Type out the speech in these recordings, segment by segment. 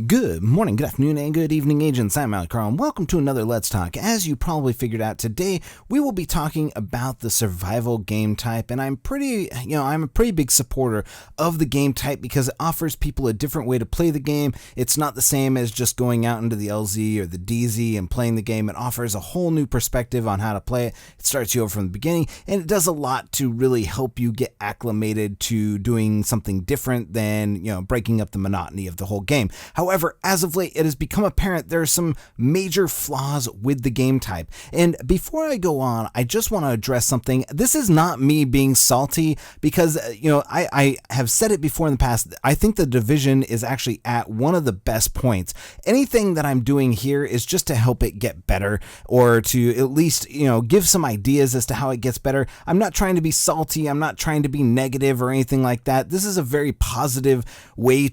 Good morning, good afternoon, and good evening, agents. I'm Alec Carl, and welcome to another Let's Talk. As you probably figured out, today we will be talking about the survival game type, and I'm a pretty big supporter of the game type because it offers people a different way to play the game. It's not the same as just going out into the LZ or the DZ and playing the game. It offers a whole new perspective on how to play it. It starts you over from the beginning, and it does a lot to really help you get acclimated to doing something different than, breaking up the monotony of the whole game. However, as of late, it has become apparent there are some major flaws with the game type. And before I go on, I just want to address something. This is not me being salty because, I have said it before in the past. I think the division is actually at one of the best points. Anything that I'm doing here is just to help it get better, or to at least, give some ideas as to how it gets better. I'm not trying to be salty. I'm not trying to be negative or anything like that. This is a very positive way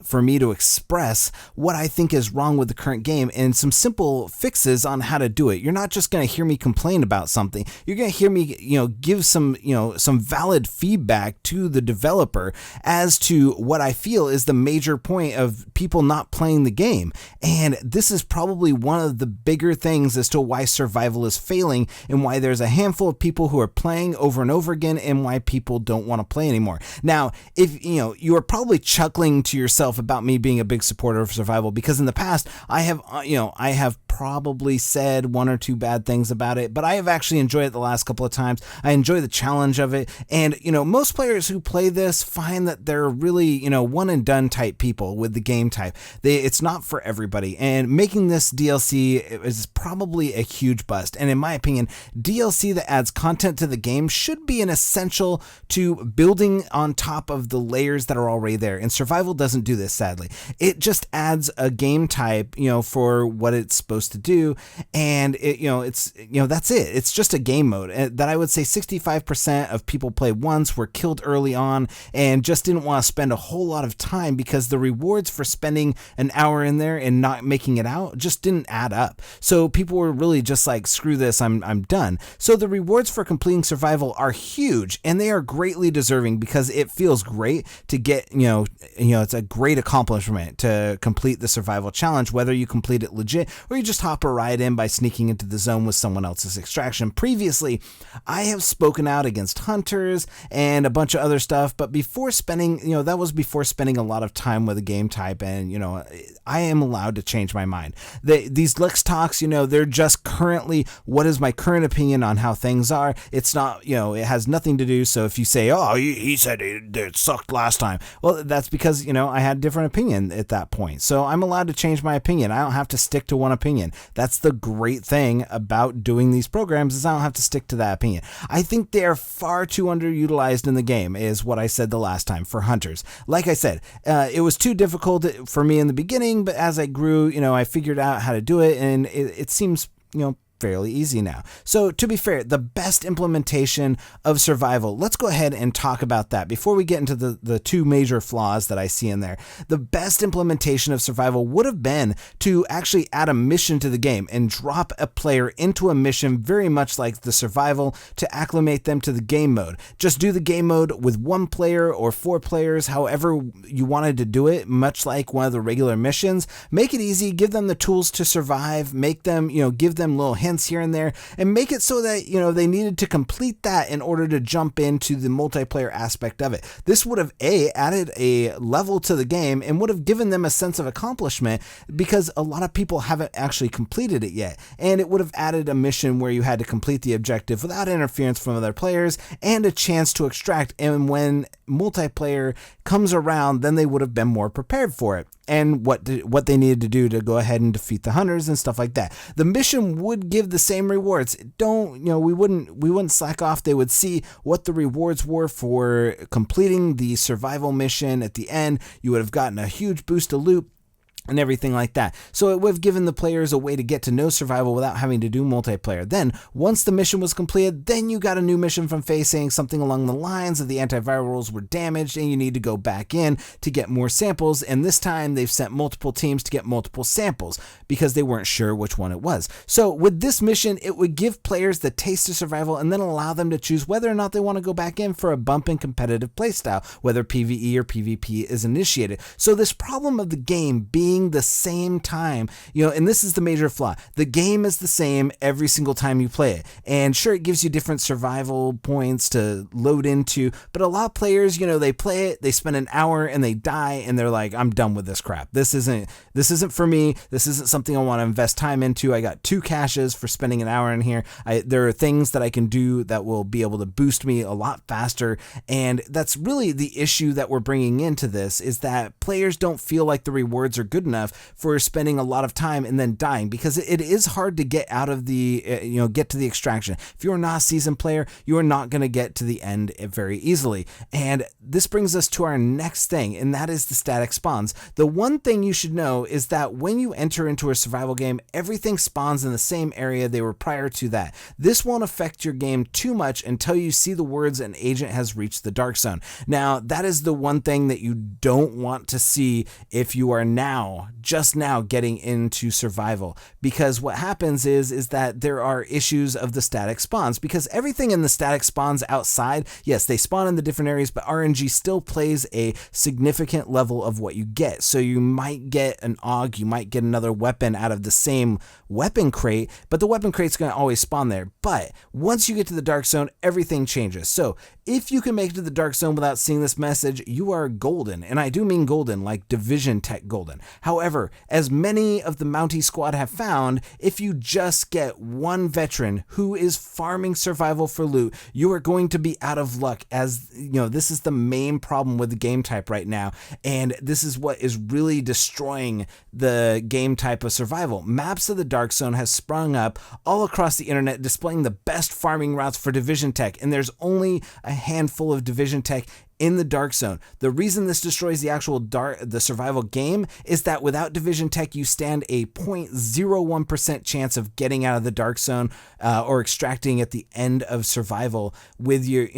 for me to express what I think is wrong with the current game and some simple fixes on how to do it. You're not just going to hear me complain about something. You're going to hear me, give some valid feedback to the developer as to what I feel is the major point of people not playing the game. And this is probably one of the bigger things as to why survival is failing and why there's a handful of people who are playing over and over again and why people don't want to play anymore. Now, if you are probably chuckling to yourself about me being a big supporter of survival, because in the past I have probably said one or two bad things about it, but I have actually enjoyed it the last couple of times. I enjoy the challenge of it, and most players who play this find that they're really one and done type people with the game type. It's not for everybody, and making this DLC is probably a huge bust. And in my opinion, DLC that adds content to the game should be an essential to building on top of the layers that are already there, and survival doesn't do this, sadly. It just adds a game type for what it's supposed to do, and that's it. It's just a game mode that I would say 65% of people play once, were killed early on, and just didn't want to spend a whole lot of time because the rewards for spending an hour in there and not making it out just didn't add up. So people were really just like, screw this, I'm done. So the rewards for completing survival are huge, and they are greatly deserving because it feels great to get, it's a great accomplishment to complete the survival challenge, whether you complete it legit or you just hop a ride in by sneaking into the zone with someone else's extraction. Previously, I have spoken out against hunters and a bunch of other stuff, but before spending a lot of time with a game type, and I am allowed to change my mind. These Lex Talks, they're just currently what is my current opinion on how things are. It's not, it has nothing to do. So if you say, oh, he said it sucked last time, well, that's because, I had a different opinion at that point. So I'm allowed to change my opinion. I don't have to stick to one opinion. That's the great thing about doing these programs, is I don't have to stick to that opinion. I think they are far too underutilized in the game, is what I said the last time for hunters. Like I said, it was too difficult for me in the beginning, but as I grew, I figured out how to do it, and it seems, fairly easy now. So to be fair, the best implementation of survival, let's go ahead and talk about that before we get into the two major flaws that I see in there. The best implementation of survival would have been to actually add a mission to the game and drop a player into a mission very much like the survival to acclimate them to the game mode. Just do the game mode with one player or four players, however you wanted to do it, much like one of the regular missions. Make it easy, give them the tools to survive, make them, give them little hints here and there, and make it so that they needed to complete that in order to jump into the multiplayer aspect of it. This would have added a level to the game and would have given them a sense of accomplishment, because a lot of people haven't actually completed it yet, and it would have added a mission where you had to complete the objective without interference from other players and a chance to extract, and when multiplayer comes around, then they would have been more prepared for it and what they needed to do to go ahead and defeat the hunters and stuff like that. The mission would give the same rewards. We wouldn't slack off. They would see what the rewards were for completing the survival mission at the end. You would have gotten a huge boost of loot and everything like that. So it would have given the players a way to get to know survival without having to do multiplayer. Then, once the mission was completed, then you got a new mission from FaZe saying something along the lines of the antivirals were damaged and you need to go back in to get more samples, and this time they've sent multiple teams to get multiple samples because they weren't sure which one it was. So with this mission, it would give players the taste of survival and then allow them to choose whether or not they want to go back in for a bump in competitive playstyle, whether PvE or PvP is initiated. So this problem of the game being being the same time, and this is the major flaw. The game is the same every single time you play it. And sure, it gives you different survival points to load into, but a lot of players, they play it, they spend an hour and they die and they're like, I'm done with this crap. This isn't for me. This isn't something I want to invest time into. I got 2 caches for spending an hour in here. There are things that I can do that will be able to boost me a lot faster. And that's really the issue that we're bringing into this, is that players don't feel like the rewards are good enough for spending a lot of time and then dying, because it is hard to get out of the, get to the extraction. If you're not a seasoned player, you are not going to get to the end very easily. And this brings us to our next thing, and that is the static spawns. The one thing you should know is that when you enter into a survival game, everything spawns in the same area they were prior to that. This won't affect your game too much until you see the words "an agent has reached the dark zone." Now, that is the one thing that you don't want to see if you are just now getting into survival, because what happens is that there are issues of the static spawns, because everything in the static spawns outside, yes, they spawn in the different areas, but RNG still plays a significant level of what you get. So you might get an AUG, you might get another weapon out of the same weapon crate, but the weapon crate's going to always spawn there. But once you get to the dark zone, everything changes. So if you can make it to the dark zone without seeing this message, you are golden. And I do mean golden, like Division Tech golden. However, as many of the Mountie squad have found, if you just get one veteran who is farming survival for loot, you are going to be out of luck, as this is the main problem with the game type right now. And this is what is really destroying the game type of survival. Maps of the dark zone has sprung up all across the internet, displaying the best farming routes for Division Tech. And there's only a handful of Division Tech in the dark zone. The reason this destroys the actual the survival game is that without Division Tech, you stand a 0.01% chance of getting out of the dark zone or extracting at the end of survival with your,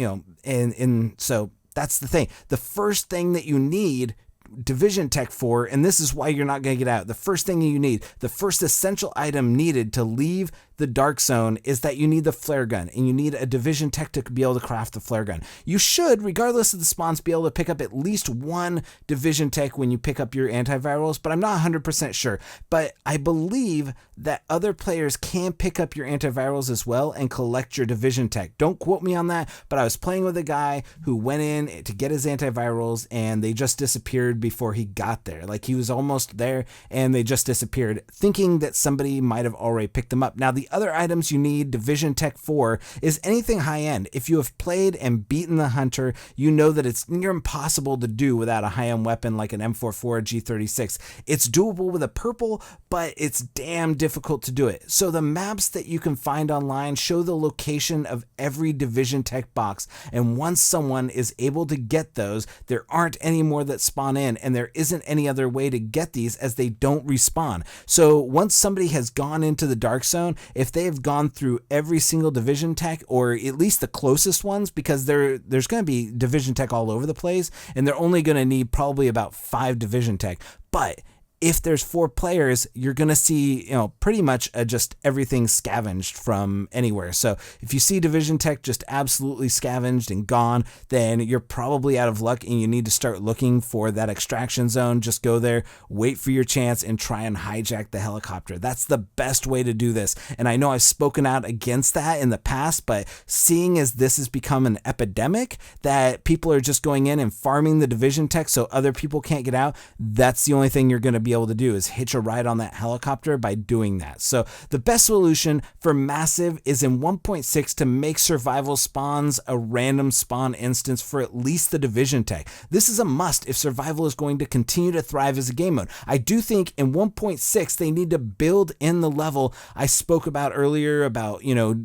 and so that's the thing. The first thing that you need Division Tech for, and this is why you're not going to get out. The first thing you need, the first essential item needed to leave the dark zone, is that you need the flare gun, and you need a Division Tech to be able to craft the flare gun. You should, regardless of the spawns, be able to pick up at least one Division Tech when you pick up your antivirals, but I'm not 100% sure. But I believe that other players can pick up your antivirals as well and collect your Division Tech. Don't quote me on that, but I was playing with a guy who went in to get his antivirals and they just disappeared before he got there. Like, he was almost there and they just disappeared, thinking that somebody might have already picked them up. Now, the other items you need Division Tech for is anything high end. If you have played and beaten the Hunter, you know that it's near impossible to do without a high end weapon like an M44 or G36. It's doable with a purple, but it's damn difficult to do it. So the maps that you can find online show the location of every Division Tech box, and once someone is able to get those, there aren't any more that spawn in, and there isn't any other way to get these as they don't respawn. So once somebody has gone into the dark zone, if they have gone through every single Division Tech, or at least the closest ones, because there's going to be Division Tech all over the place, and they're only going to need probably about 5 Division Tech. But if there's 4 players, you're going to see, pretty much just everything scavenged from anywhere. So if you see Division Tech just absolutely scavenged and gone, then you're probably out of luck and you need to start looking for that extraction zone. Just go there, wait for your chance, and try and hijack the helicopter. That's the best way to do this. And I know I've spoken out against that in the past, but seeing as this has become an epidemic, that people are just going in and farming the Division Tech so other people can't get out, that's the only thing you're going to be able to do, is hitch a ride on that helicopter by doing that. So the best solution for Massive is in 1.6 to make survival spawns a random spawn instance for at least the Division Tech. This is a must if survival is going to continue to thrive as a game mode. I do think in 1.6 they need to build in the level I spoke about earlier about,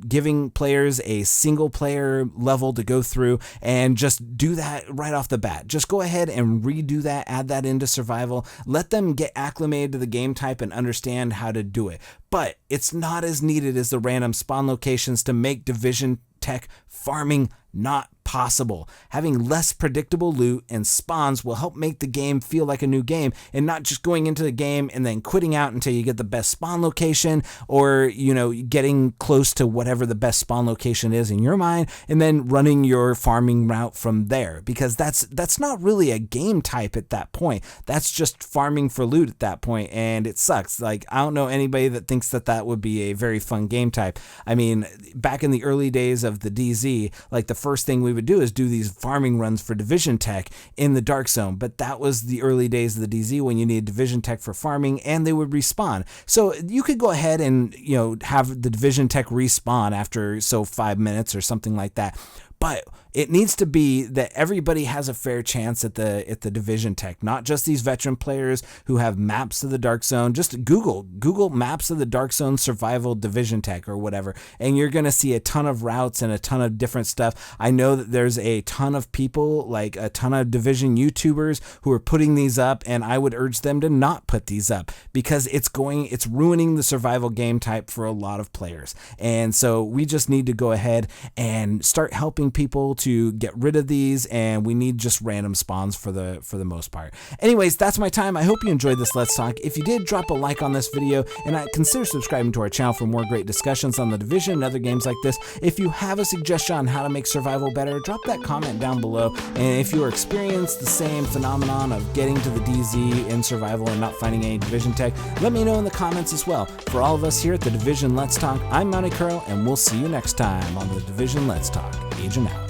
giving players a single player level to go through, and just do that right off the bat. Just go ahead and redo that, add that into survival, let them get acclimated to the game type and understand how to do it. But it's not as needed as the random spawn locations to make Division Tech farming not possible. Having less predictable loot and spawns will help make the game feel like a new game, and not just going into the game and then quitting out until you get the best spawn location, or getting close to whatever the best spawn location is in your mind and then running your farming route from there, because that's not really a game type at that point. That's just farming for loot at that point, and it sucks. Like, I don't know anybody that thinks that would be a very fun game type. I mean, back in the early days of the DZ, like, the first thing we would do is do these farming runs for division tech in the dark zone, but that was the early days of the DZ when you needed division tech for farming and they would respawn. So you could go ahead and have the division tech respawn after 5 minutes or something like that. But it needs to be that everybody has a fair chance at the division tech, not just these veteran players who have maps of the dark zone. Just Google maps of the dark zone survival division tech or whatever, and you're going to see a ton of routes and a ton of different stuff. I know that there's a ton of people, like a ton of division YouTubers, who are putting these up, and I would urge them to not put these up, because it's ruining the survival game type for a lot of players. And so we just need to go ahead and start helping people to get rid of these, and we need just random spawns for the most part. Anyways, that's my time. I hope you enjoyed this Let's Talk. If you did, drop a like on this video, and consider subscribing to our channel for more great discussions on the Division and other games like this. If you have a suggestion on how to make survival better, drop that comment down below. And if you experience the same phenomenon of getting to the DZ in survival and not finding any Division tech, let me know in the comments as well. For all of us here at the Division Let's Talk, I'm Mounty Curl, and we'll see you next time on the Division Let's Talk. Agent out.